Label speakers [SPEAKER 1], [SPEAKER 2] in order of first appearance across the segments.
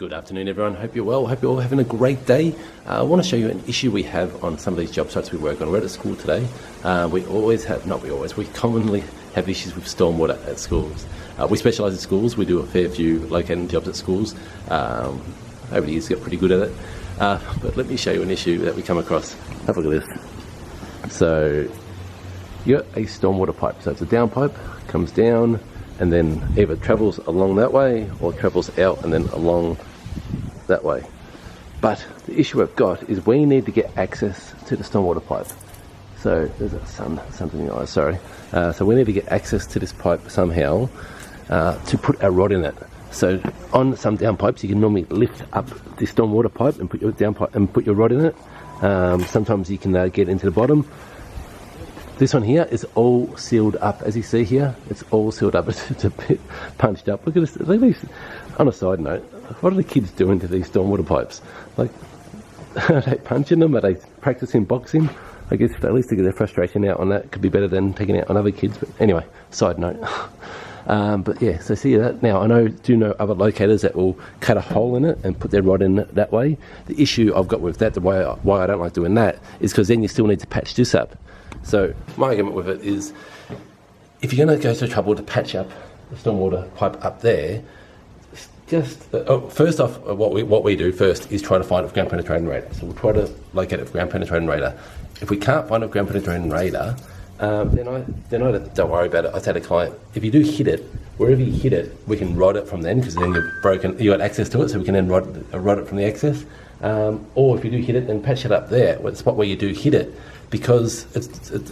[SPEAKER 1] Good afternoon, everyone. Hope you're well. Hope you're all having a great day. I want to show you an issue we have on some of these job sites we work on. We're at school today. We commonly have issues with stormwater at schools. We specialise in schools. We do a fair few locating jobs at schools. Over the years, get pretty good at it. But let me show you an issue that we come across. Have a look at this. So you got a stormwater pipe. So it's a downpipe, comes down, and then either travels along that way or travels out and then along that way. But the issue I've got is we need to get access to the stormwater pipe. So there's a something in the eye, sorry. So we need to get access to this pipe somehow to put our rod in it. So on some downpipes, you can normally lift up the stormwater pipe and put your downpipe and put your rod in it. Sometimes you can get into the bottom. This one here is all sealed up, as you see here. It's all sealed up. It's a bit punched up. Look at this. Look at these. On a side note, what are the kids doing to these stormwater pipes? Like, are they punching them? Are they practicing boxing? I guess at least to get their frustration out on that could be better than taking it out on other kids. But anyway, side note. But yeah, so see that. Now, I do know other locators that will cut a hole in it and put their rod in it that way. The issue I've got with that, why I don't like doing that, is because then you still need to patch this up. So my argument with it is, if you're going to go to trouble to patch up the stormwater pipe up there, just first off, what we do first is try to find a ground penetrating radar. So we'll try to locate a ground penetrating radar. If we can't find a ground penetrating radar, then I don't worry about it. I say to the client, if you do hit it, wherever you hit it, we can rod it from then, because then you got access to it, so we can then rod it from the access. Or if you do hit it, then patch it up there, the spot where you do hit it. Because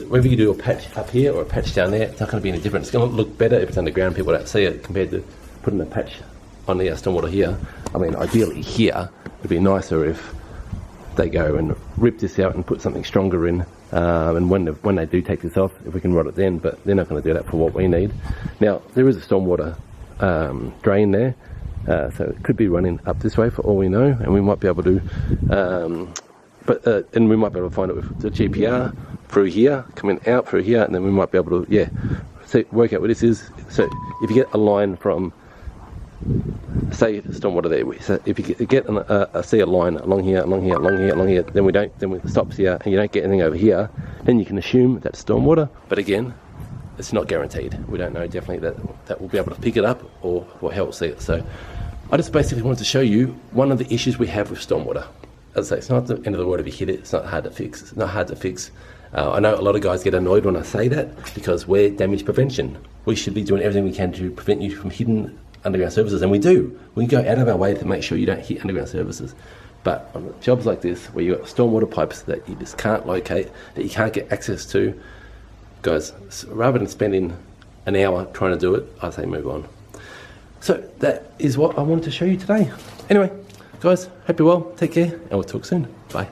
[SPEAKER 1] whether you do a patch up here or a patch down there, it's not going to be any different. It's going to look better if it's underground, people don't see it, compared to putting a patch on the stormwater here. I mean, ideally here, it'd be nicer if they go and rip this out and put something stronger in, and when they do take this off, if we can rod it then, but they're not going to do that for what we need. Now, there is a stormwater drain there, so it could be running up this way for all we know, and we might be able to and we might be able to find it with the GPR through here, coming out through here, and then we might be able to, work out what this is. So if you get a line from, say, stormwater there, so if you get see a line along here, then it stops here, and you don't get anything over here, then you can assume that's stormwater. But again, it's not guaranteed. We don't know definitely that we'll be able to pick it up or help see it. So I just basically wanted to show you one of the issues we have with stormwater. As I say, it's not the end of the world if you hit it. It's not hard to fix. It's not hard to fix. I know a lot of guys get annoyed when I say that, because we're damage prevention. We should be doing everything we can to prevent you from hitting underground services, and we do. We go out of our way to make sure you don't hit underground services. But on jobs like this, where you've got stormwater pipes that you just can't locate, that you can't get access to, guys, rather than spending an hour trying to do it, I say move on. So that is what I wanted to show you today. Anyway, guys, hope you're well, take care, and we'll talk soon. Bye.